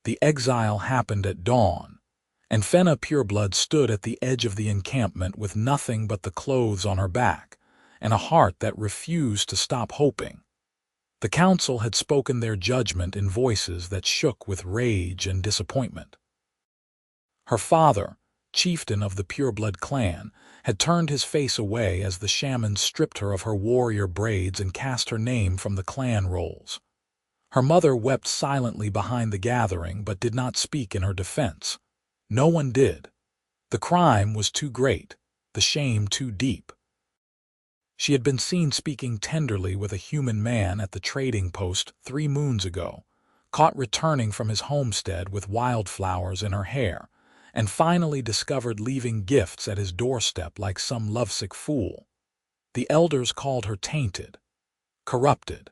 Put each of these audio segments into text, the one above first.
The exile happened at dawn, and Fenna Pureblood stood at the edge of the encampment with nothing but the clothes on her back, and a heart that refused to stop hoping. The council had spoken their judgment in voices that shook with rage and disappointment. Her father, chieftain of the Pureblood clan, had turned his face away as the shaman stripped her of her warrior braids and cast her name from the clan rolls. Her mother wept silently behind the gathering but did not speak in her defense. No one did. The crime was too great, the shame too deep. She had been seen speaking tenderly with a human man at the trading post 3 moons ago, caught returning from his homestead with wildflowers in her hair, and finally discovered leaving gifts at his doorstep like some lovesick fool. The elders called her tainted, corrupted,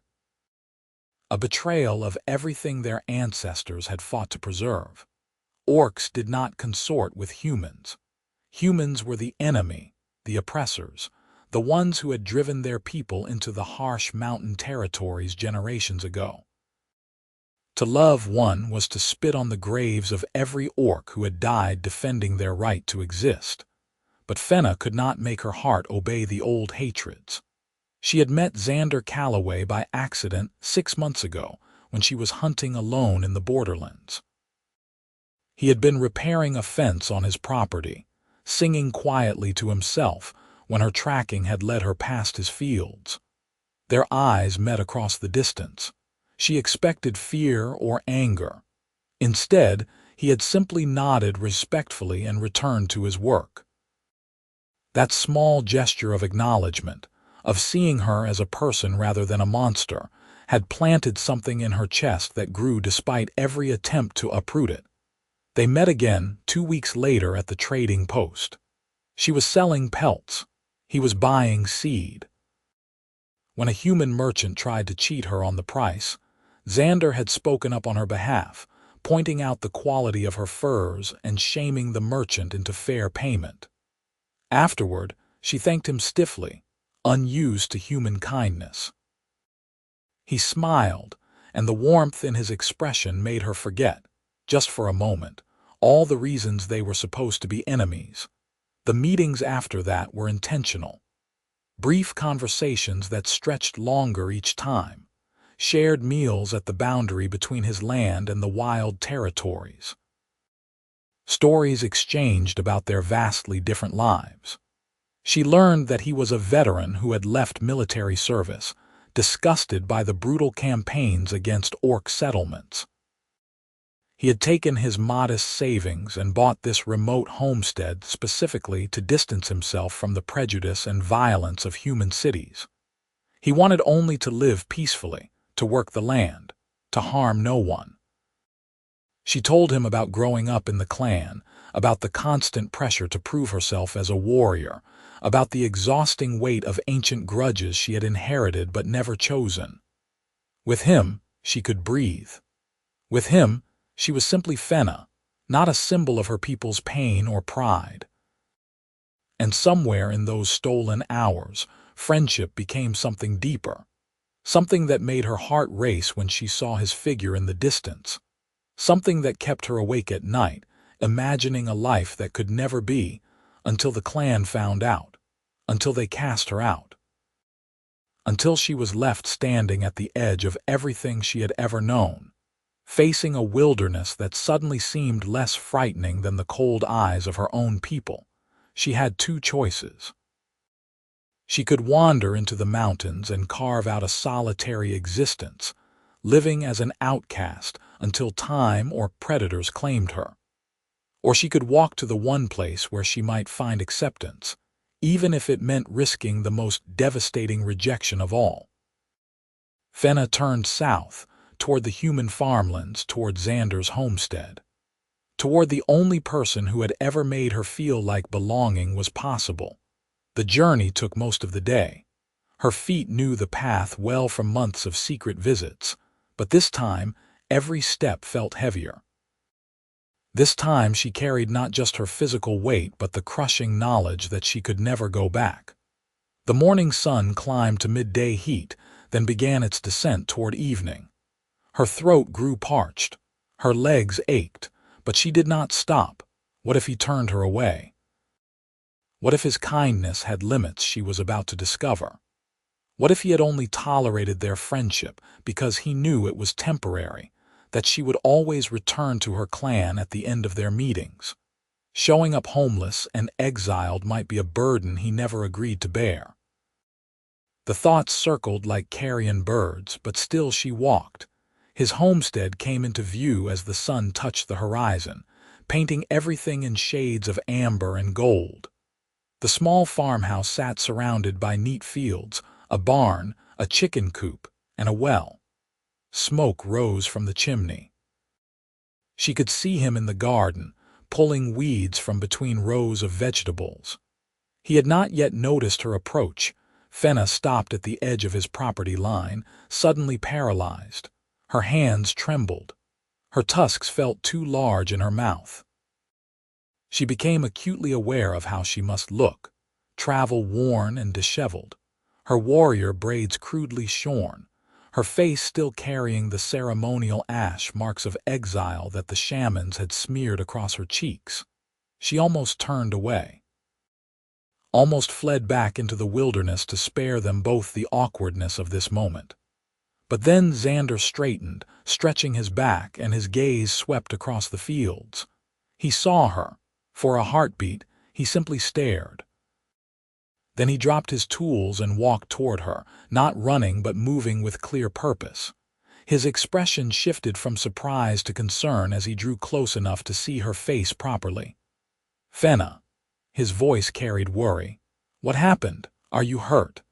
a betrayal of everything their ancestors had fought to preserve. Orcs did not consort with humans. Humans were the enemy, the oppressors, the ones who had driven their people into the harsh mountain territories generations ago. To love one was to spit on the graves of every orc who had died defending their right to exist. But Fenna could not make her heart obey the old hatreds. She had met Xander Calloway by accident 6 months ago when she was hunting alone in the borderlands. He had been repairing a fence on his property, singing quietly to himself when her tracking had led her past his fields. Their eyes met across the distance. She expected fear or anger. Instead, he had simply nodded respectfully and returned to his work. That small gesture of acknowledgement, of seeing her as a person rather than a monster, had planted something in her chest that grew despite every attempt to uproot it. They met again 2 weeks later at the trading post. She was selling pelts. He was buying seed. When a human merchant tried to cheat her on the price, Xander had spoken up on her behalf, pointing out the quality of her furs and shaming the merchant into fair payment. Afterward, she thanked him stiffly, unused to human kindness. He smiled, and the warmth in his expression made her forget, just for a moment, all the reasons they were supposed to be enemies. The meetings after that were intentional. Brief conversations that stretched longer each time. Shared meals at the boundary between his land and the wild territories. Stories exchanged about their vastly different lives. She learned that he was a veteran who had left military service, disgusted by the brutal campaigns against orc settlements. He had taken his modest savings and bought this remote homestead specifically to distance himself from the prejudice and violence of human cities. He wanted only to live peacefully, to work the land, to harm no one. She told him about growing up in the clan, about the constant pressure to prove herself as a warrior, about the exhausting weight of ancient grudges she had inherited but never chosen. With him, she could breathe. With him, she was simply Fenna, not a symbol of her people's pain or pride. And somewhere in those stolen hours, friendship became something deeper, something that made her heart race when she saw his figure in the distance, something that kept her awake at night, imagining a life that could never be, until the clan found out, until they cast her out, until she was left standing at the edge of everything she had ever known, facing a wilderness that suddenly seemed less frightening than the cold eyes of her own people. She had 2 choices. She could wander into the mountains and carve out a solitary existence, living as an outcast until time or predators claimed her. Or she could walk to the one place where she might find acceptance, even if it meant risking the most devastating rejection of all. Fenna turned south, toward the human farmlands, toward Xander's homestead, toward the only person who had ever made her feel like belonging was possible. The journey took most of the day. Her feet knew the path well from months of secret visits, but this time, every step felt heavier. This time she carried not just her physical weight but the crushing knowledge that she could never go back. The morning sun climbed to midday heat, then began its descent toward evening. Her throat grew parched. Her legs ached, but she did not stop. What if he turned her away? What if his kindness had limits she was about to discover? What if he had only tolerated their friendship because he knew it was temporary, that she would always return to her clan at the end of their meetings? Showing up homeless and exiled might be a burden he never agreed to bear. The thoughts circled like carrion birds, but still she walked. His homestead came into view as the sun touched the horizon, painting everything in shades of amber and gold. The small farmhouse sat surrounded by neat fields, a barn, a chicken coop, and a well. Smoke rose from the chimney. She could see him in the garden, pulling weeds from between rows of vegetables. He had not yet noticed her approach. Fenna stopped at the edge of his property line, suddenly paralyzed. Her hands trembled. Her tusks felt too large in her mouth. She became acutely aware of how she must look, travel-worn and disheveled, her warrior braids crudely shorn, her face still carrying the ceremonial ash marks of exile that the shamans had smeared across her cheeks. She almost turned away, almost fled back into the wilderness to spare them both the awkwardness of this moment. But then Xander straightened, stretching his back, and his gaze swept across the fields. He saw her. For a heartbeat, he simply stared. Then he dropped his tools and walked toward her, not running but moving with clear purpose. His expression shifted from surprise to concern as he drew close enough to see her face properly. "Fenna." His voice carried worry. "What happened? Are you hurt?"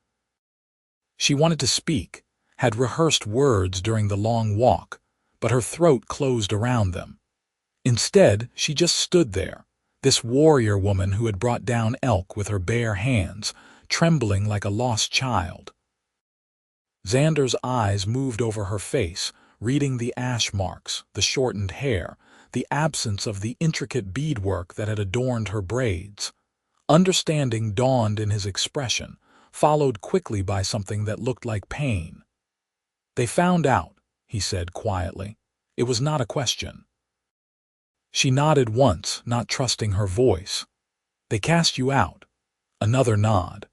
She wanted to speak, had rehearsed words during the long walk, but her throat closed around them. Instead, she just stood there, this warrior woman who had brought down elk with her bare hands, trembling like a lost child. Xander's eyes moved over her face, reading the ash marks, the shortened hair, the absence of the intricate beadwork that had adorned her braids. Understanding dawned in his expression, followed quickly by something that looked like pain. "They found out," he said quietly. It was not a question. She nodded once, not trusting her voice. "They cast you out." Another nod.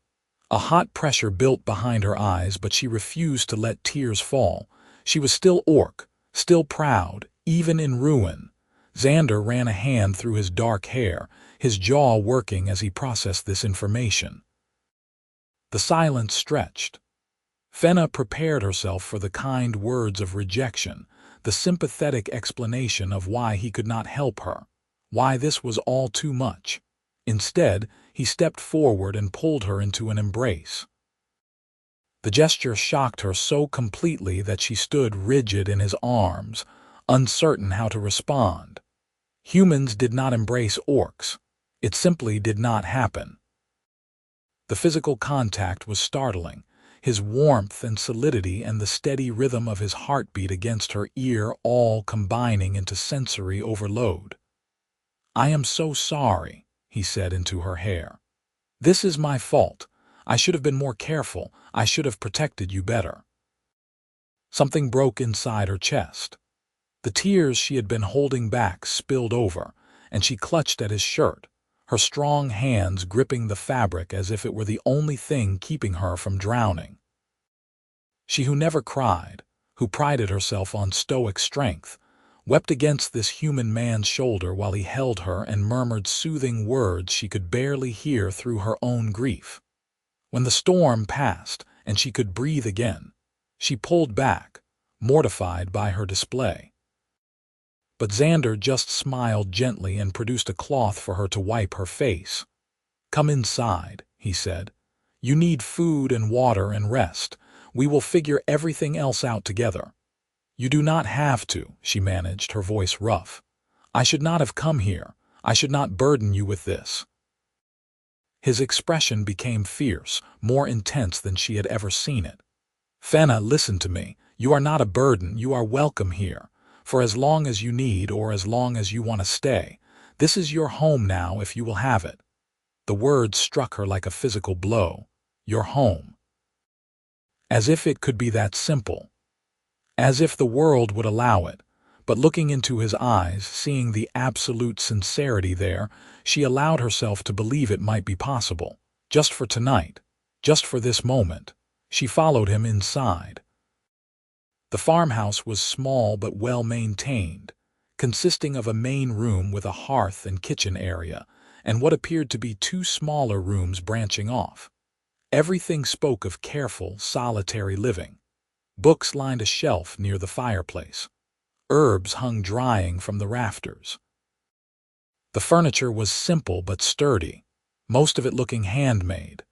A hot pressure built behind her eyes, but she refused to let tears fall. She was still orc, still proud, even in ruin. Xander ran a hand through his dark hair, his jaw working as he processed this information. The silence stretched. Fenna prepared herself for the kind words of rejection, the sympathetic explanation of why he could not help her, why this was all too much. Instead, he stepped forward and pulled her into an embrace. The gesture shocked her so completely that she stood rigid in his arms, uncertain how to respond. Humans did not embrace orcs. It simply did not happen. The physical contact was startling. His warmth and solidity and the steady rhythm of his heartbeat against her ear all combining into sensory overload. "I am so sorry," he said into her hair. "This is my fault. I should have been more careful. I should have protected you better." Something broke inside her chest. The tears she had been holding back spilled over, and she clutched at his shirt, her strong hands gripping the fabric as if it were the only thing keeping her from drowning. She who never cried, who prided herself on stoic strength, wept against this human man's shoulder while he held her and murmured soothing words she could barely hear through her own grief. When the storm passed and she could breathe again, she pulled back, mortified by her display. But Xander just smiled gently and produced a cloth for her to wipe her face. "Come inside," he said. "You need food and water and rest. We will figure everything else out together." "You do not have to," she managed, her voice rough. "I should not have come here. I should not burden you with this." His expression became fierce, more intense than she had ever seen it. "Fenna, listen to me. You are not a burden. You are welcome here. For as long as you need or as long as you want to stay. This is your home now if you will have it." The words struck her like a physical blow. Your home. As if it could be that simple. As if the world would allow it. But looking into his eyes, seeing the absolute sincerity there, she allowed herself to believe it might be possible. Just for tonight, just for this moment, she followed him inside. The farmhouse was small but well-maintained, consisting of a main room with a hearth and kitchen area, and what appeared to be two smaller rooms branching off. Everything spoke of careful, solitary living. Books lined a shelf near the fireplace. Herbs hung drying from the rafters. The furniture was simple but sturdy, most of it looking handmade.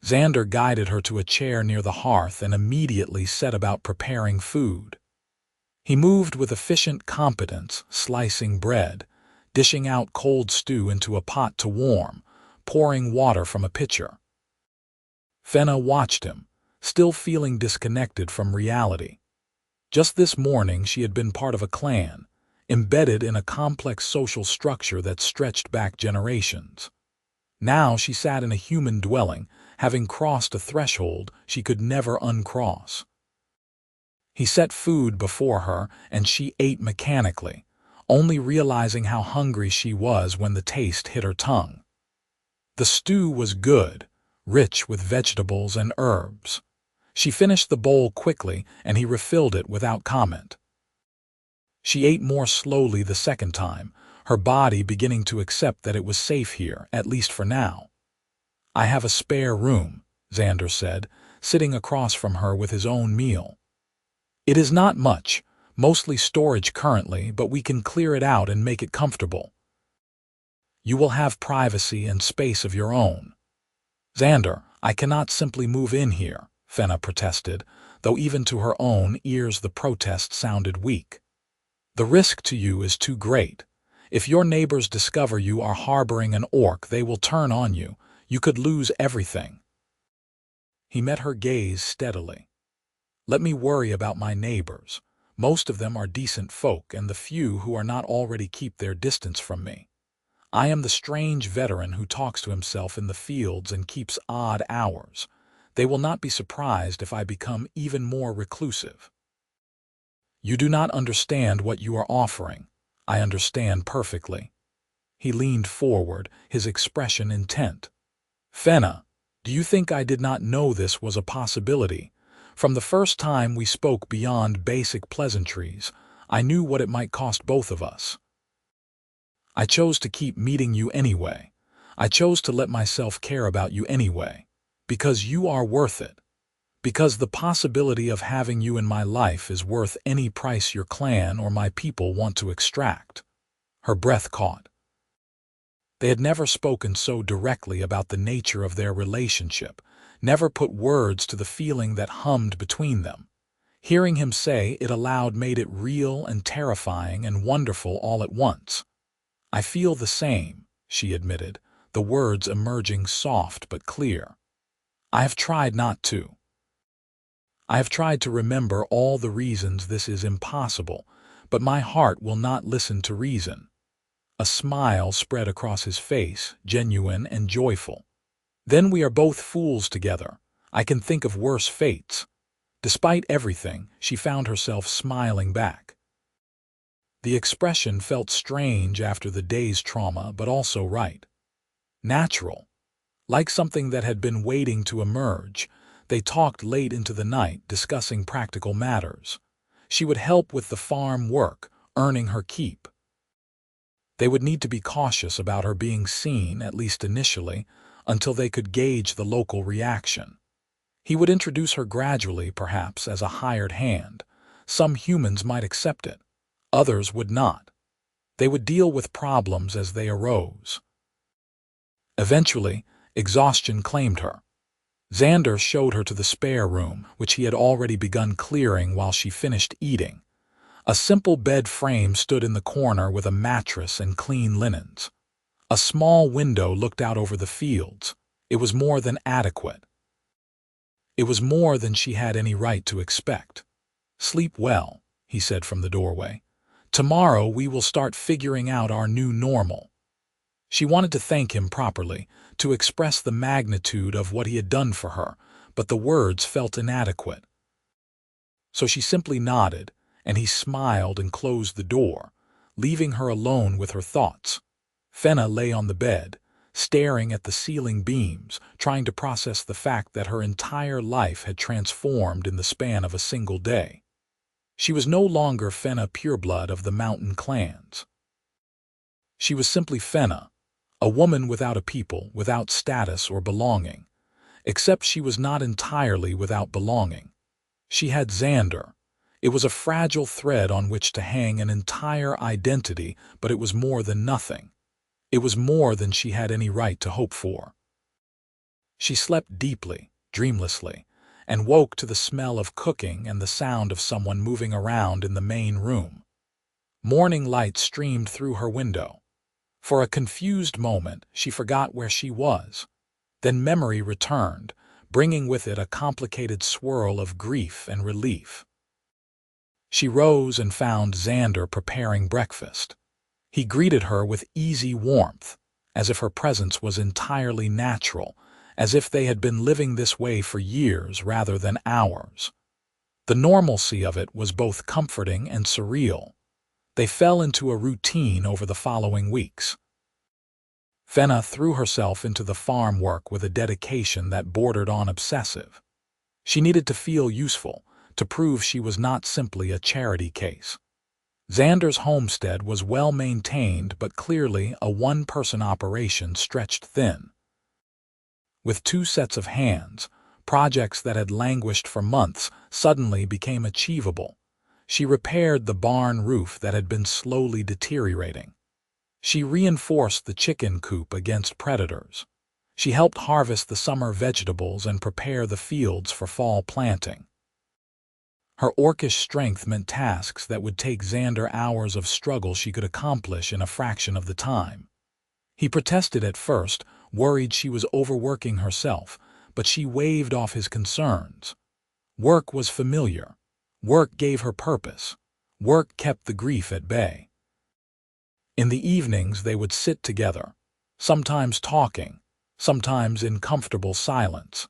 Xander guided her to a chair near the hearth and immediately set about preparing food. He moved with efficient competence, slicing bread, dishing out cold stew into a pot to warm, pouring water from a pitcher. Fenna watched him, still feeling disconnected from reality. Just this morning she had been part of a clan, embedded in a complex social structure that stretched back generations. Now she sat in a human dwelling, having crossed a threshold she could never uncross. He set food before her, and she ate mechanically, only realizing how hungry she was when the taste hit her tongue. The stew was good, rich with vegetables and herbs. She finished the bowl quickly, and he refilled it without comment. She ate more slowly the second time, her body beginning to accept that it was safe here, at least for now. "I have a spare room," Xander said, sitting across from her with his own meal. "It is not much, mostly storage currently, but we can clear it out and make it comfortable. You will have privacy and space of your own." "Xander, I cannot simply move in here," Fenna protested, though even to her own ears the protest sounded weak. "The risk to you is too great. If your neighbors discover you are harboring an orc, they will turn on you. You could lose everything." He met her gaze steadily. "Let me worry about my neighbors. Most of them are decent folk, and the few who are not already keep their distance from me. I am the strange veteran who talks to himself in the fields and keeps odd hours. They will not be surprised if I become even more reclusive." "You do not understand what you are offering. I understand perfectly." He leaned forward, his expression intent. "Fenna, do you think I did not know this was a possibility? From the first time we spoke beyond basic pleasantries, I knew what it might cost both of us. I chose to keep meeting you anyway. I chose to let myself care about you anyway. Because you are worth it. Because the possibility of having you in my life is worth any price your clan or my people want to extract." Her breath caught. They had never spoken so directly about the nature of their relationship, never put words to the feeling that hummed between them. Hearing him say it aloud made it real and terrifying and wonderful all at once. "I feel the same," she admitted, the words emerging soft but clear. "I have tried not to. I have tried to remember all the reasons this is impossible, but my heart will not listen to reason." A smile spread across his face, genuine and joyful. "Then we are both fools together. I can think of worse fates." Despite everything, she found herself smiling back. The expression felt strange after the day's trauma, but also right. Natural. Like something that had been waiting to emerge. They talked late into the night, discussing practical matters. She would help with the farm work, earning her keep. They would need to be cautious about her being seen, at least initially, until they could gauge the local reaction. He would introduce her gradually, perhaps, as a hired hand. Some humans might accept it. Others would not. They would deal with problems as they arose. Eventually, exhaustion claimed her. Xander showed her to the spare room, which he had already begun clearing while she finished eating. A simple bed frame stood in the corner with a mattress and clean linens. A small window looked out over the fields. It was more than adequate. It was more than she had any right to expect. "Sleep well," he said from the doorway. "Tomorrow we will start figuring out our new normal." She wanted to thank him properly, to express the magnitude of what he had done for her, but the words felt inadequate. So she simply nodded, and he smiled and closed the door, leaving her alone with her thoughts. Fenna lay on the bed, staring at the ceiling beams, trying to process the fact that her entire life had transformed in the span of a single day. She was no longer Fenna Pureblood of the mountain clans. She was simply Fenna, a woman without a people, without status or belonging. Except she was not entirely without belonging. She had Xander. It was a fragile thread on which to hang an entire identity, but it was more than nothing. It was more than she had any right to hope for. She slept deeply, dreamlessly, and woke to the smell of cooking and the sound of someone moving around in the main room. Morning light streamed through her window. For a confused moment, she forgot where she was. Then memory returned, bringing with it a complicated swirl of grief and relief. She rose and found Xander preparing breakfast. He greeted her with easy warmth, as if her presence was entirely natural, as if they had been living this way for years rather than hours. The normalcy of it was both comforting and surreal. They fell into a routine over the following weeks. Fenna threw herself into the farm work with a dedication that bordered on obsessive. She needed to feel useful, to prove she was not simply a charity case. Xander's homestead was well maintained, but clearly a one-person operation stretched thin. With 2 sets of hands, projects that had languished for months suddenly became achievable. She repaired the barn roof that had been slowly deteriorating. She reinforced the chicken coop against predators. She helped harvest the summer vegetables and prepare the fields for fall planting. Her orcish strength meant tasks that would take Xander hours of struggle she could accomplish in a fraction of the time. He protested at first, worried she was overworking herself, but she waved off his concerns. Work was familiar. Work gave her purpose. Work kept the grief at bay. In the evenings they would sit together, sometimes talking, sometimes in comfortable silence.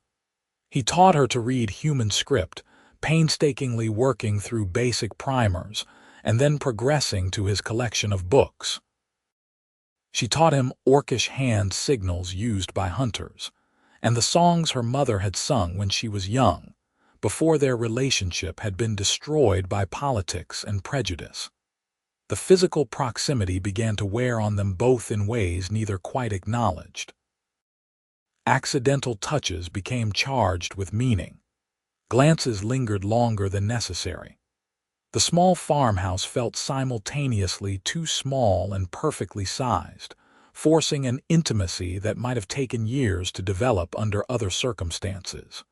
He taught her to read human script, painstakingly working through basic primers, and then progressing to his collection of books. She taught him orcish hand signals used by hunters, and the songs her mother had sung when she was young, before their relationship had been destroyed by politics and prejudice. The physical proximity began to wear on them both in ways neither quite acknowledged. Accidental touches became charged with meaning. Glances lingered longer than necessary. The small farmhouse felt simultaneously too small and perfectly sized, forcing an intimacy that might have taken years to develop under other circumstances.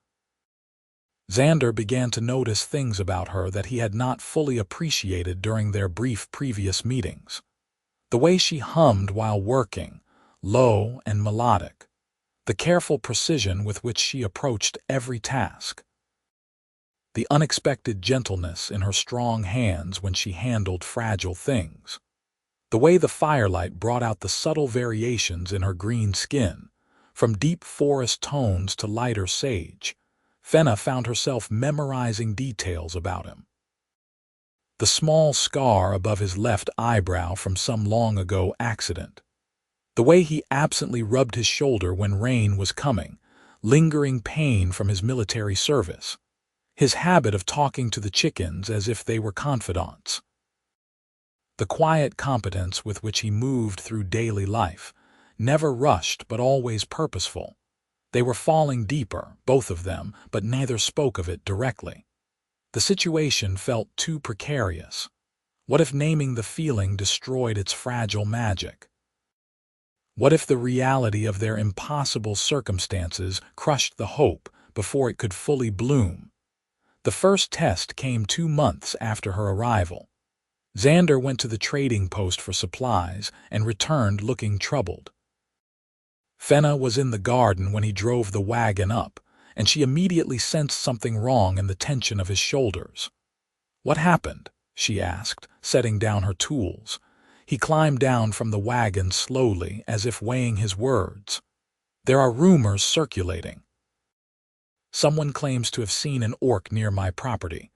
Xander began to notice things about her that he had not fully appreciated during their brief previous meetings. The way she hummed while working, low and melodic. The careful precision with which she approached every task. The unexpected gentleness in her strong hands when she handled fragile things. The way the firelight brought out the subtle variations in her green skin, from deep forest tones to lighter sage. Fenna found herself memorizing details about him. The small scar above his left eyebrow from some long-ago accident. The way he absently rubbed his shoulder when rain was coming, lingering pain from his military service. His habit of talking to the chickens as if they were confidants. The quiet competence with which he moved through daily life, never rushed but always purposeful. They were falling deeper, both of them, but neither spoke of it directly. The situation felt too precarious. What if naming the feeling destroyed its fragile magic? What if the reality of their impossible circumstances crushed the hope before it could fully bloom? The first test came 2 months after her arrival. Xander went to the trading post for supplies and returned looking troubled. Fenna was in the garden when he drove the wagon up, and she immediately sensed something wrong in the tension of his shoulders. "What happened?" she asked, setting down her tools. He climbed down from the wagon slowly, as if weighing his words. "There are rumors circulating. Someone claims to have seen an orc near my property.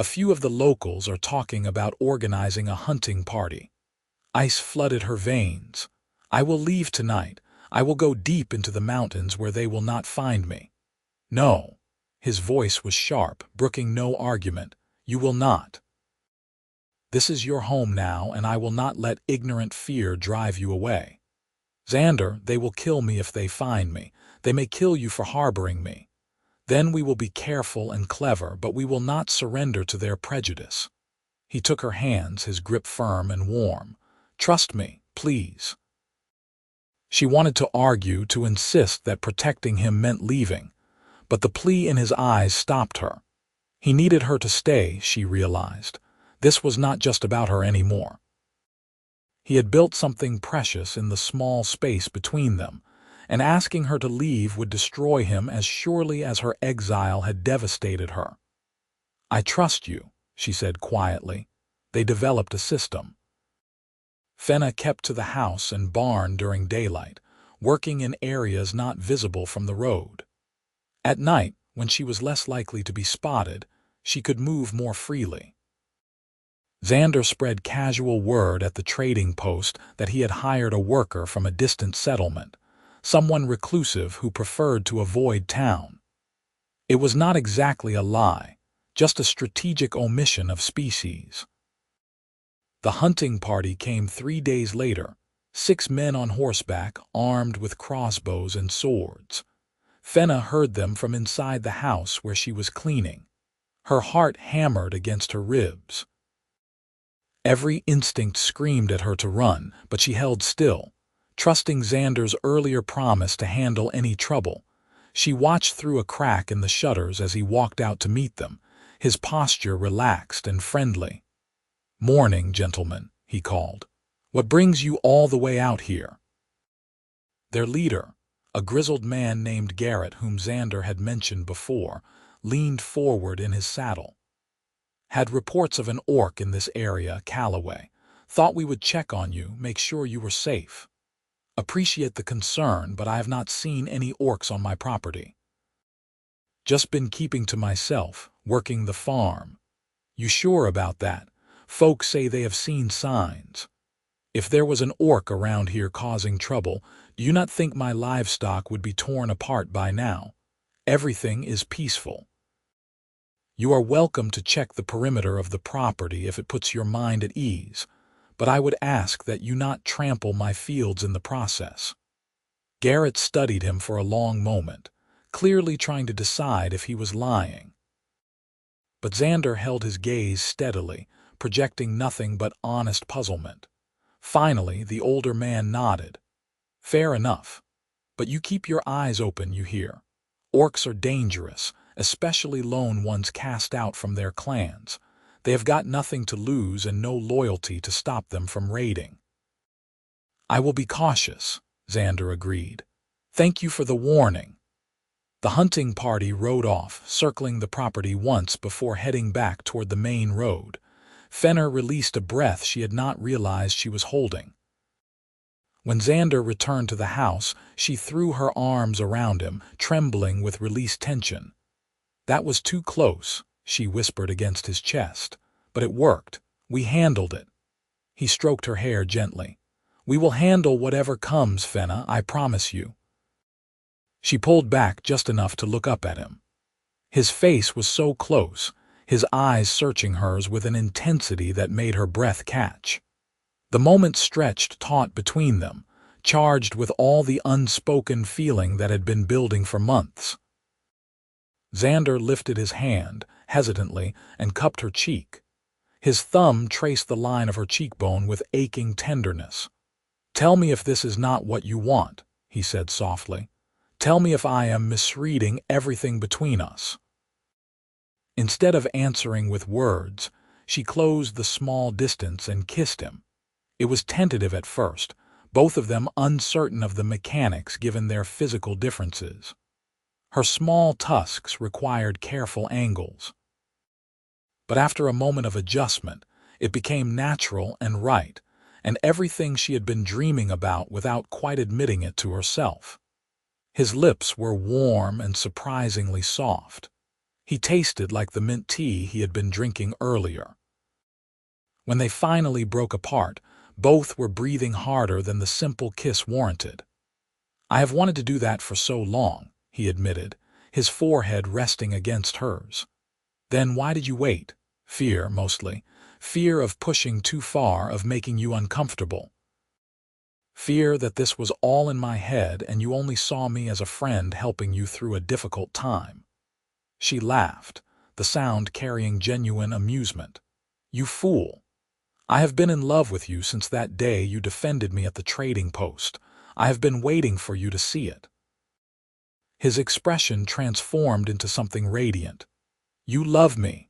A few of the locals are talking about organizing a hunting party. Ice flooded her veins. I will leave tonight. I will go deep into the mountains where they will not find me. No. His voice was sharp, brooking no argument. You will not. This is your home now, and I will not let ignorant fear drive you away. Xander, they will kill me if they find me. They may kill you for harboring me. Then we will be careful and clever, but we will not surrender to their prejudice. He took her hands, his grip firm and warm. Trust me, please. She wanted to argue, to insist that protecting him meant leaving, but the plea in his eyes stopped her. He needed her to stay, she realized. This was not just about her anymore. He had built something precious in the small space between them, and asking her to leave would destroy him as surely as her exile had devastated her. I trust you, she said quietly. They developed a system. Fenna kept to the house and barn during daylight, working in areas not visible from the road. At night, when she was less likely to be spotted, she could move more freely. Xander spread casual word at the trading post that he had hired a worker from a distant settlement, someone reclusive who preferred to avoid town. It was not exactly a lie, just a strategic omission of species. The hunting party came 3 days later, 6 men on horseback, armed with crossbows and swords. Fenna heard them from inside the house where she was cleaning. Her heart hammered against her ribs. Every instinct screamed at her to run, but she held still, trusting Xander's earlier promise to handle any trouble. She watched through a crack in the shutters as he walked out to meet them, his posture relaxed and friendly. "Morning, gentlemen," he called. "What brings you all the way out here?" Their leader, a grizzled man named Garrett, whom Xander had mentioned before, leaned forward in his saddle. "Had reports of an orc in this area, Callaway. Thought we would check on you, make sure you were safe. Appreciate the concern, but I have not seen any orcs on my property. Just been keeping to myself, working the farm. You sure about that? Folks say they have seen signs. If there was an orc around here causing trouble, do you not think my livestock would be torn apart by now? Everything is peaceful. You are welcome to check the perimeter of the property if it puts your mind at ease, but I would ask that you not trample my fields in the process." Garrett studied him for a long moment, clearly trying to decide if he was lying. But Xander held his gaze steadily, projecting nothing but honest puzzlement. Finally, the older man nodded. "Fair enough. But you keep your eyes open, you hear. Orcs are dangerous, especially lone ones cast out from their clans. They have got nothing to lose and no loyalty to stop them from raiding." "I will be cautious," Xander agreed. "Thank you for the warning." The hunting party rode off, circling the property once before heading back toward the main road. Fenna released a breath she had not realized she was holding. When Xander returned to the house, she threw her arms around him, trembling with released tension. "That was too close," she whispered against his chest. "But it worked. We handled it." He stroked her hair gently. "We will handle whatever comes, Fenna, I promise you." She pulled back just enough to look up at him. His face was so close, his eyes searching hers with an intensity that made her breath catch. The moment stretched taut between them, charged with all the unspoken feeling that had been building for months. Xander lifted his hand, hesitantly, and cupped her cheek. His thumb traced the line of her cheekbone with aching tenderness. "Tell me if this is not what you want," he said softly. "Tell me if I am misreading everything between us." Instead of answering with words, she closed the small distance and kissed him. It was tentative at first, both of them uncertain of the mechanics given their physical differences. Her small tusks required careful angles. But after a moment of adjustment, it became natural and right, and everything she had been dreaming about without quite admitting it to herself. His lips were warm and surprisingly soft. He tasted like the mint tea he had been drinking earlier. When they finally broke apart, both were breathing harder than the simple kiss warranted. "I have wanted to do that for so long," he admitted, his forehead resting against hers. "Then why did you wait?" "Fear, mostly. Fear of pushing too far, of making you uncomfortable. Fear that this was all in my head and you only saw me as a friend helping you through a difficult time." She laughed, the sound carrying genuine amusement. "You fool! I have been in love with you since that day you defended me at the trading post. I have been waiting for you to see it." His expression transformed into something radiant. "You love me."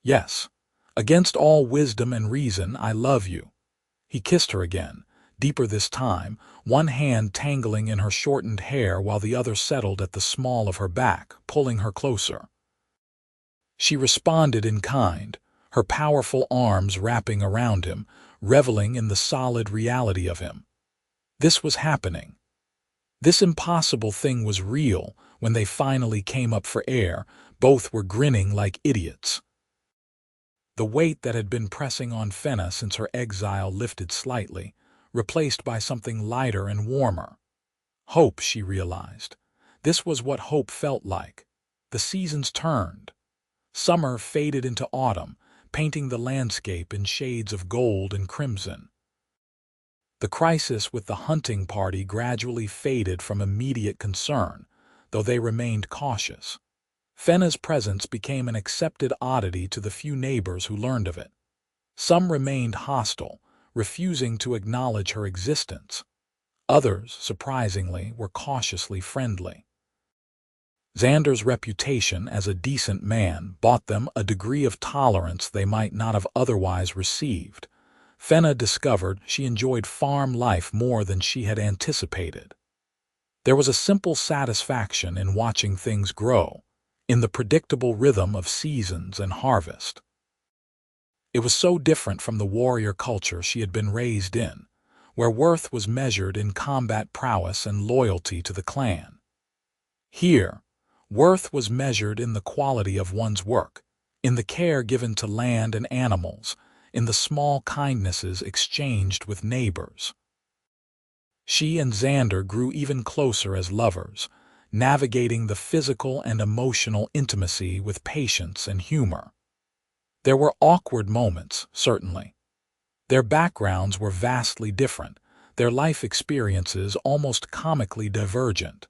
"Yes. Against all wisdom and reason, I love you." He kissed her again, deeper this time, one hand tangling in her shortened hair while the other settled at the small of her back, pulling her closer. She responded in kind, her powerful arms wrapping around him, reveling in the solid reality of him. This was happening. This impossible thing was real. When they finally came up for air, both were grinning like idiots. The weight that had been pressing on Fenna since her exile lifted slightly, replaced by something lighter and warmer. Hope, she realized. This was what hope felt like. The seasons turned. Summer faded into autumn, painting the landscape in shades of gold and crimson. The crisis with the hunting party gradually faded from immediate concern, though they remained cautious. Fenna's presence became an accepted oddity to the few neighbors who learned of it. Some remained hostile, refusing to acknowledge her existence. Others, surprisingly, were cautiously friendly. Xander's reputation as a decent man bought them a degree of tolerance they might not have otherwise received. Fenna discovered she enjoyed farm life more than she had anticipated. There was a simple satisfaction in watching things grow, in the predictable rhythm of seasons and harvest. It was so different from the warrior culture she had been raised in, where worth was measured in combat prowess and loyalty to the clan. Here, worth was measured in the quality of one's work, in the care given to land and animals, in the small kindnesses exchanged with neighbors. She and Xander grew even closer as lovers, navigating the physical and emotional intimacy with patience and humor. There were awkward moments, certainly. Their backgrounds were vastly different, their life experiences almost comically divergent.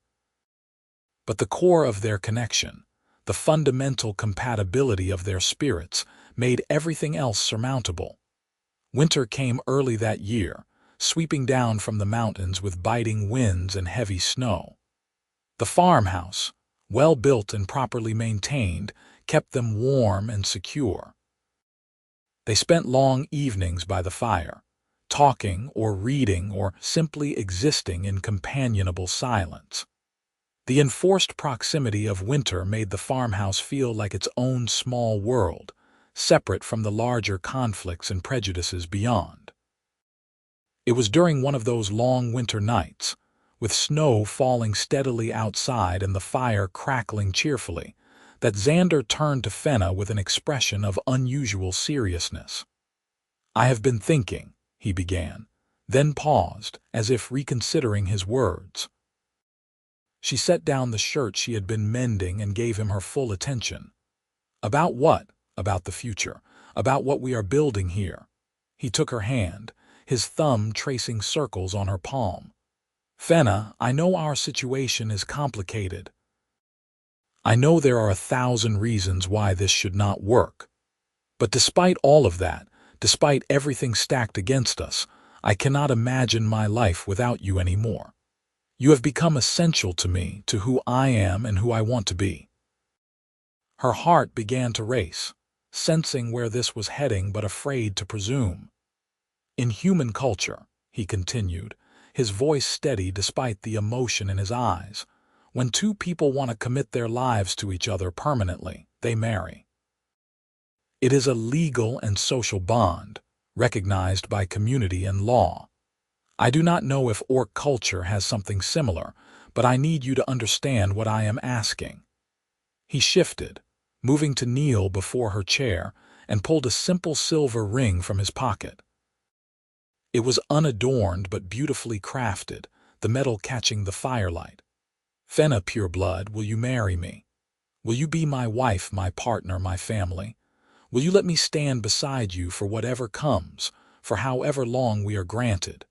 But the core of their connection, the fundamental compatibility of their spirits, made everything else surmountable. Winter came early that year, sweeping down from the mountains with biting winds and heavy snow. The farmhouse, well built and properly maintained, kept them warm and secure. They spent long evenings by the fire, talking or reading or simply existing in companionable silence. The enforced proximity of winter made the farmhouse feel like its own small world, separate from the larger conflicts and prejudices beyond. It was during one of those long winter nights, with snow falling steadily outside and the fire crackling cheerfully, that Xander turned to Fenna with an expression of unusual seriousness. "I have been thinking," he began, then paused, as if reconsidering his words. She set down the shirt she had been mending and gave him her full attention. "About what?" "About the future. About what we are building here." He took her hand, his thumb tracing circles on her palm. "Fenna, I know our situation is complicated. I know there are 1,000 reasons why this should not work. But despite all of that, despite everything stacked against us, I cannot imagine my life without you anymore. You have become essential to me, to who I am and who I want to be." Her heart began to race, sensing where this was heading but afraid to presume. "In human culture," he continued, his voice steady despite the emotion in his eyes, "when two people want to commit their lives to each other permanently, they marry. It is a legal and social bond, recognized by community and law. I do not know if orc culture has something similar, but I need you to understand what I am asking." He shifted, moving to kneel before her chair, and pulled a simple silver ring from his pocket. It was unadorned but beautifully crafted, the metal catching the firelight. "Fenna Pureblood, will you marry me? Will you be my wife, my partner, my family? Will you let me stand beside you for whatever comes, for however long we are granted?"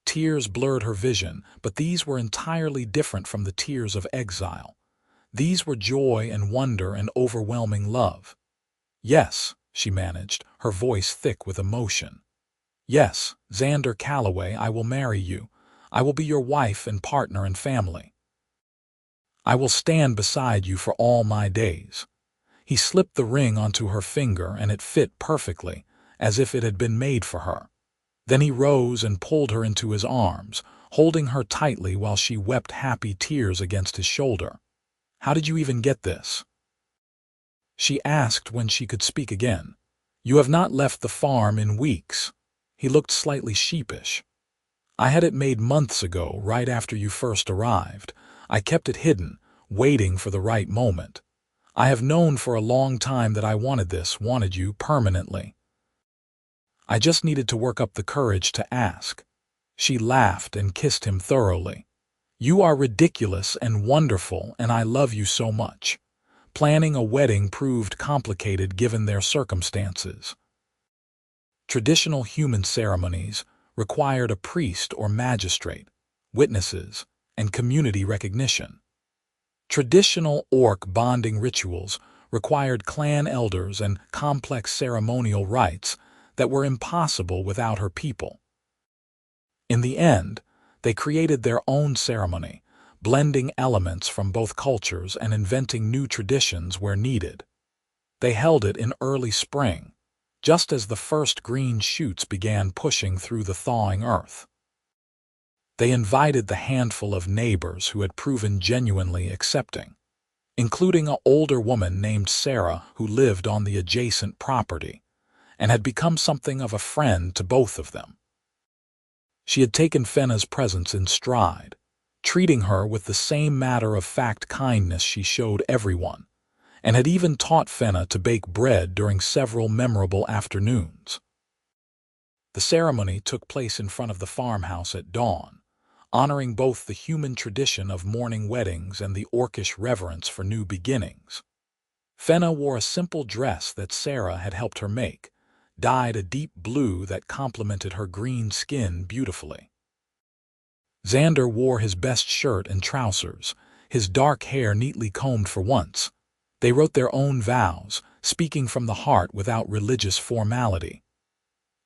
Tears blurred her vision, but these were entirely different from the tears of exile. These were joy and wonder and overwhelming love. "Yes," she managed, her voice thick with emotion. "Yes, Xander Calloway, I will marry you. I will be your wife and partner and family. I will stand beside you for all my days." He slipped the ring onto her finger, and it fit perfectly, as if it had been made for her. Then he rose and pulled her into his arms, holding her tightly while she wept happy tears against his shoulder. "How did you even get this?" she asked when she could speak again. "You have not left the farm in weeks." He looked slightly sheepish. "I had it made months ago, right after you first arrived. I kept it hidden, waiting for the right moment. I have known for a long time that I wanted you permanently. I just needed to work up the courage to ask." She laughed and kissed him thoroughly. "You are ridiculous and wonderful, and I love you so much." Planning a wedding proved complicated given their circumstances. Traditional human ceremonies required a priest or magistrate, witnesses, and community recognition. Traditional orc bonding rituals required clan elders and complex ceremonial rites that were impossible without her people. In the end, they created their own ceremony, blending elements from both cultures and inventing new traditions where needed. They held it in early spring, just as the first green shoots began pushing through the thawing earth. They invited the handful of neighbors who had proven genuinely accepting, including an older woman named Sarah who lived on the adjacent property and had become something of a friend to both of them. She had taken Fenna's presence in stride, treating her with the same matter-of-fact kindness she showed everyone, and had even taught Fenna to bake bread during several memorable afternoons. The ceremony took place in front of the farmhouse at dawn, honoring both the human tradition of morning weddings and the orcish reverence for new beginnings. Fenna wore a simple dress that Sarah had helped her make, dyed a deep blue that complemented her green skin beautifully. Xander wore his best shirt and trousers, his dark hair neatly combed for once. They wrote their own vows, speaking from the heart without religious formality.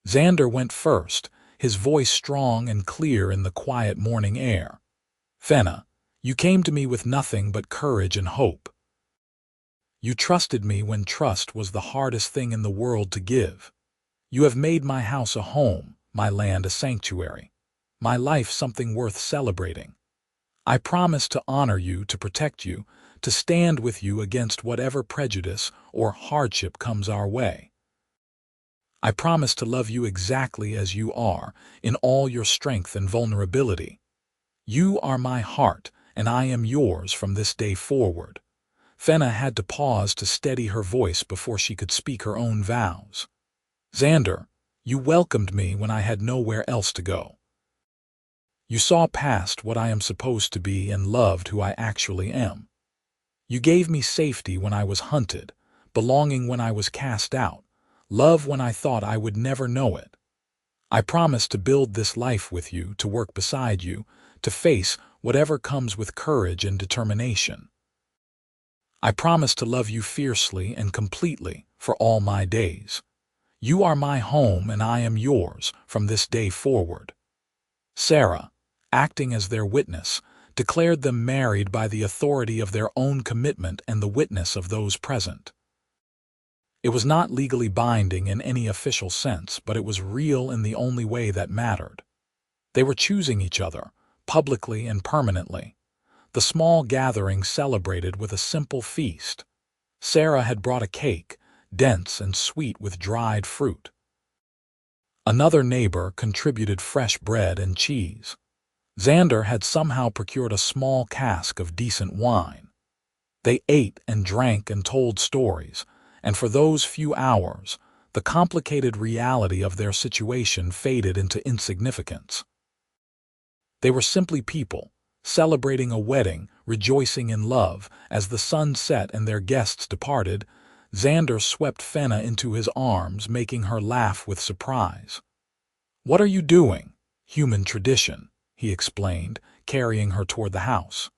Xander went first, his voice strong and clear in the quiet morning air. "Fenna, you came to me with nothing but courage and hope. You trusted me when trust was the hardest thing in the world to give. You have made my house a home, my land a sanctuary, my life something worth celebrating. I promise to honor you, to protect you, to stand with you against whatever prejudice or hardship comes our way. I promise to love you exactly as you are, in all your strength and vulnerability. You are my heart, and I am yours from this day forward." Fenna had to pause to steady her voice before she could speak her own vows. "Xander, you welcomed me when I had nowhere else to go. You saw past what I am supposed to be and loved who I actually am. You gave me safety when I was hunted, belonging when I was cast out, love when I thought I would never know it. I promise to build this life with you, to work beside you, to face whatever comes with courage and determination. I promise to love you fiercely and completely for all my days. You are my home and I am yours from this day forward." Sarah, acting as their witness, declared them married by the authority of their own commitment and the witness of those present. It was not legally binding in any official sense, but it was real in the only way that mattered. They were choosing each other, publicly and permanently. The small gathering celebrated with a simple feast. Sarah had brought a cake, dense and sweet with dried fruit. Another neighbor contributed fresh bread and cheese. Xander had somehow procured a small cask of decent wine. They ate and drank and told stories, and for those few hours, the complicated reality of their situation faded into insignificance. They were simply people, celebrating a wedding, rejoicing in love. As the sun set and their guests departed, Xander swept Fenna into his arms, making her laugh with surprise. "What are you doing?" "Human tradition," he explained, carrying her toward the house.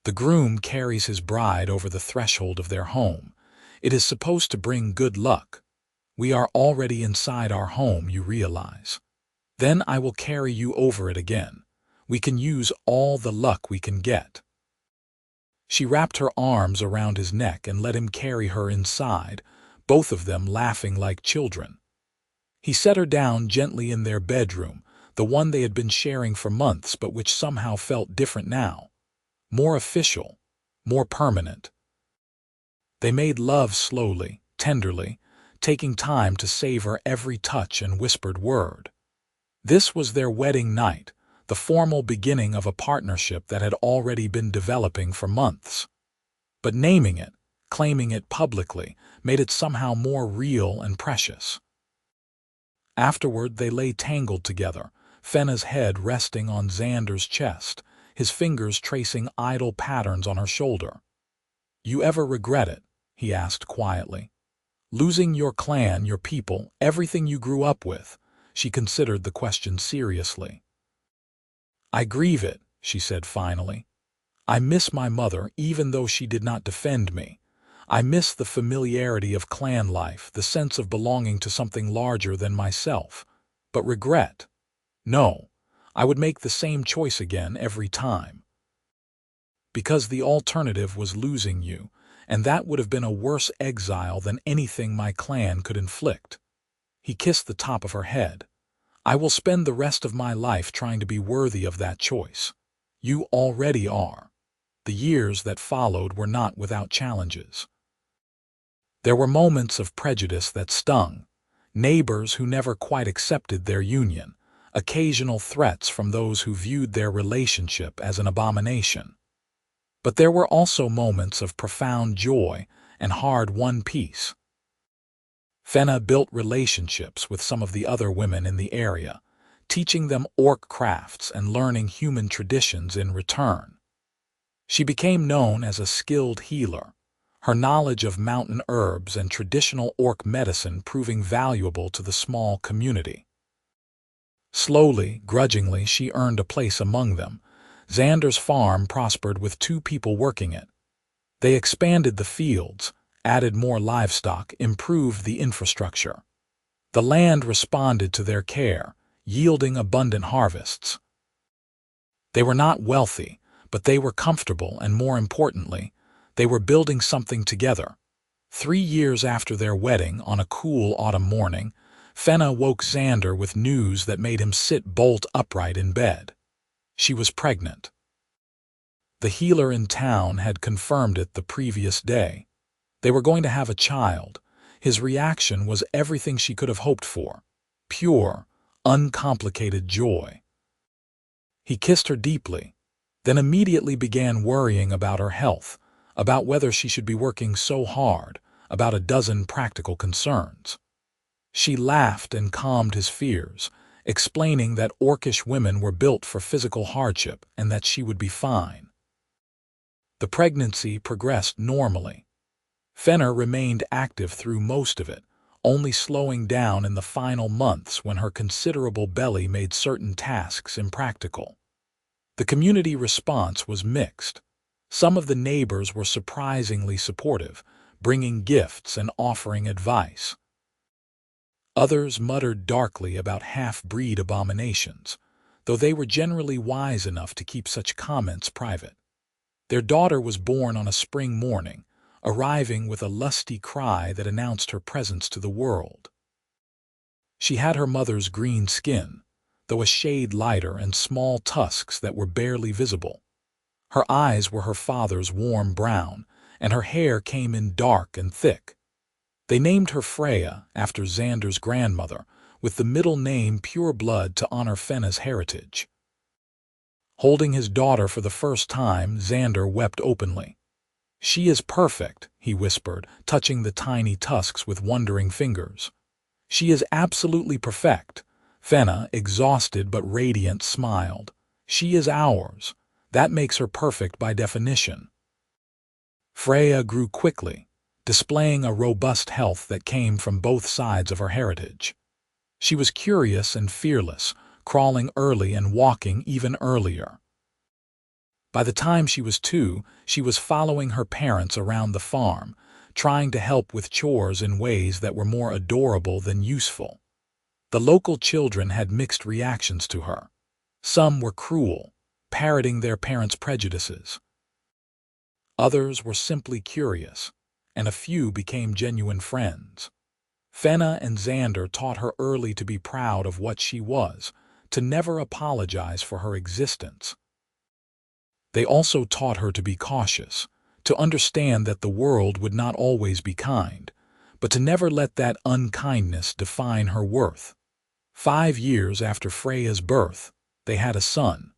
The groom carries his bride over the threshold of their home. It is supposed to bring good luck. We are already inside our home, you realize. Then I will carry you over it again. We can use all the luck we can get. She wrapped her arms around his neck and let him carry her inside, both of them laughing like children. He set her down gently in their bedroom, the one they had been sharing for months but which somehow felt different now. More official, more permanent. They made love slowly, tenderly, taking time to savor every touch and whispered word. This was their wedding night, the formal beginning of a partnership that had already been developing for months. But naming it, claiming it publicly, made it somehow more real and precious. Afterward, they lay tangled together, Fenna's head resting on Xander's chest, his fingers tracing idle patterns on her shoulder. "You ever regret it?" he asked quietly. "Losing your clan, your people, everything you grew up with?" She considered the question seriously. "I grieve it," she said finally. "I miss my mother even though she did not defend me. I miss the familiarity of clan life, the sense of belonging to something larger than myself. But regret? No, I would make the same choice again every time. Because the alternative was losing you, and that would have been a worse exile than anything my clan could inflict." He kissed the top of her head. "I will spend the rest of my life trying to be worthy of that choice. You already are." The years that followed were not without challenges. There were moments of prejudice that stung, neighbors who never quite accepted their union, occasional threats from those who viewed their relationship as an abomination. But there were also moments of profound joy and hard-won peace. Fenna built relationships with some of the other women in the area, teaching them orc crafts and learning human traditions in return. She became known as a skilled healer, her knowledge of mountain herbs and traditional orc medicine proving valuable to the small community. Slowly, grudgingly, she earned a place among them. Xander's farm prospered with 2 people working it. They expanded the fields, added more livestock, improved the infrastructure. The land responded to their care, yielding abundant harvests. They were not wealthy, but they were comfortable, and more importantly, they were building something together. 3 years after their wedding, on a cool autumn morning, Fenna woke Xander with news that made him sit bolt upright in bed. She was pregnant. The healer in town had confirmed it the previous day. They were going to have a child. His reaction was everything she could have hoped for. Pure, uncomplicated joy. He kissed her deeply, then immediately began worrying about her health, about whether she should be working so hard, about a dozen practical concerns. She laughed and calmed his fears, explaining that orcish women were built for physical hardship and that she would be fine. The pregnancy progressed normally. Fenna remained active through most of it, only slowing down in the final months when her considerable belly made certain tasks impractical. The community response was mixed. Some of the neighbors were surprisingly supportive, bringing gifts and offering advice. Others muttered darkly about half-breed abominations, though they were generally wise enough to keep such comments private. Their daughter was born on a spring morning, arriving with a lusty cry that announced her presence to the world. She had her mother's green skin, though a shade lighter, and small tusks that were barely visible. Her eyes were her father's warm brown, and her hair came in dark and thick. They named her Freya, after Xander's grandmother, with the middle name Pureblood to honor Fenna's heritage. Holding his daughter for the first time, Xander wept openly. "She is perfect," he whispered, touching the tiny tusks with wondering fingers. "She is absolutely perfect." Fenna, exhausted but radiant, smiled. "She is ours. That makes her perfect by definition." Freya grew quickly, displaying a robust health that came from both sides of her heritage. She was curious and fearless, crawling early and walking even earlier. By the time she was 2, she was following her parents around the farm, trying to help with chores in ways that were more adorable than useful. The local children had mixed reactions to her. Some were cruel, parroting their parents' prejudices. Others were simply curious, and a few became genuine friends. Fenna and Xander taught her early to be proud of what she was, to never apologize for her existence. They also taught her to be cautious, to understand that the world would not always be kind, but to never let that unkindness define her worth. 5 years after Freya's birth, they had a son.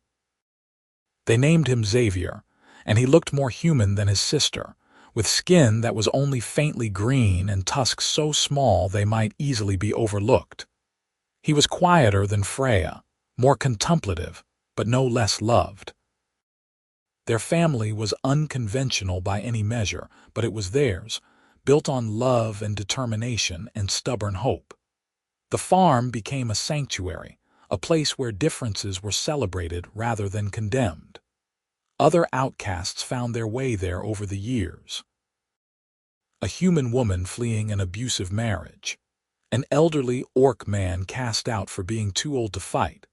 They named him Xavier, and he looked more human than his sister, with skin that was only faintly green and tusks so small they might easily be overlooked. He was quieter than Freya, more contemplative, but no less loved. Their family was unconventional by any measure, but it was theirs, built on love and determination and stubborn hope. The farm became a sanctuary, a place where differences were celebrated rather than condemned. Other outcasts found their way there over the years. A human woman fleeing an abusive marriage, an elderly orc man cast out for being too old to fight,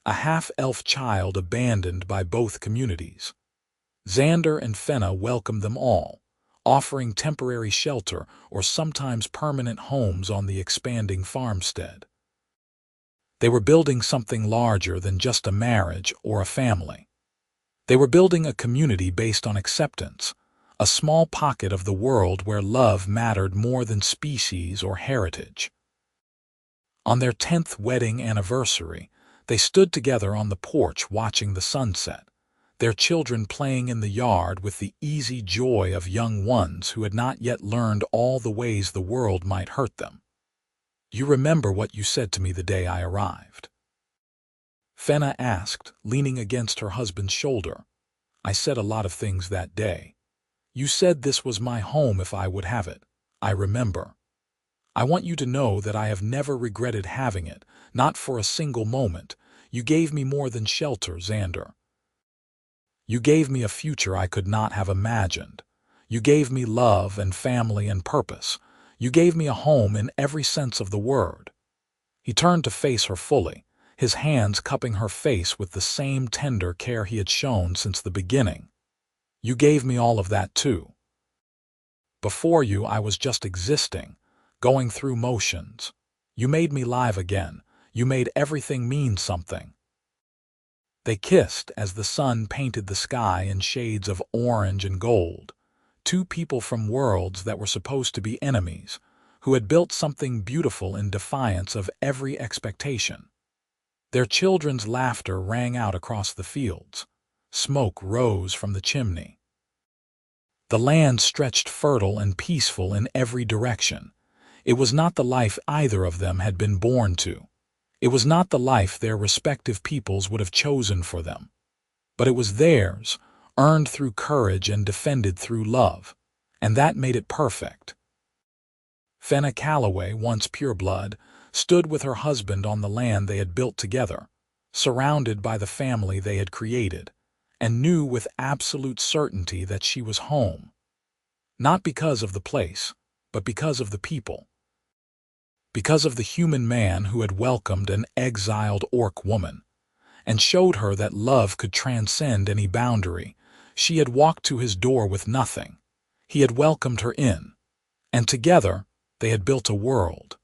a half-elf child abandoned by both communities. Xander and Fenna welcomed them all, offering temporary shelter or sometimes permanent homes on the expanding farmstead. They were building something larger than just a marriage or a family. They were building a community based on acceptance, a small pocket of the world where love mattered more than species or heritage. On their 10th wedding anniversary, they stood together on the porch watching the sunset, their children playing in the yard with the easy joy of young ones who had not yet learned all the ways the world might hurt them. "You remember what you said to me the day I arrived?" Fenna asked, leaning against her husband's shoulder. "I said a lot of things that day. You said this was my home if I would have it. I remember. I want you to know that I have never regretted having it, not for a single moment. You gave me more than shelter, Xander. You gave me a future I could not have imagined. You gave me love and family and purpose. You gave me a home in every sense of the word." He turned to face her fully, his hands cupping her face with the same tender care he had shown since the beginning. "You gave me all of that too. Before you, I was just existing, going through motions. You made me live again. You made everything mean something." They kissed as the sun painted the sky in shades of orange and gold, two people from worlds that were supposed to be enemies, who had built something beautiful in defiance of every expectation. Their children's laughter rang out across the fields. Smoke rose from the chimney. The land stretched fertile and peaceful in every direction. It was not the life either of them had been born to. It was not the life their respective peoples would have chosen for them. But it was theirs, earned through courage and defended through love, and that made it perfect. Fenna Calloway, once pureblood, stood with her husband on the land they had built together, surrounded by the family they had created, and knew with absolute certainty that she was home. Not because of the place, but because of the people. Because of the human man who had welcomed an exiled orc woman, and showed her that love could transcend any boundary. She had walked to his door with nothing. He had welcomed her in, and together they had built a world.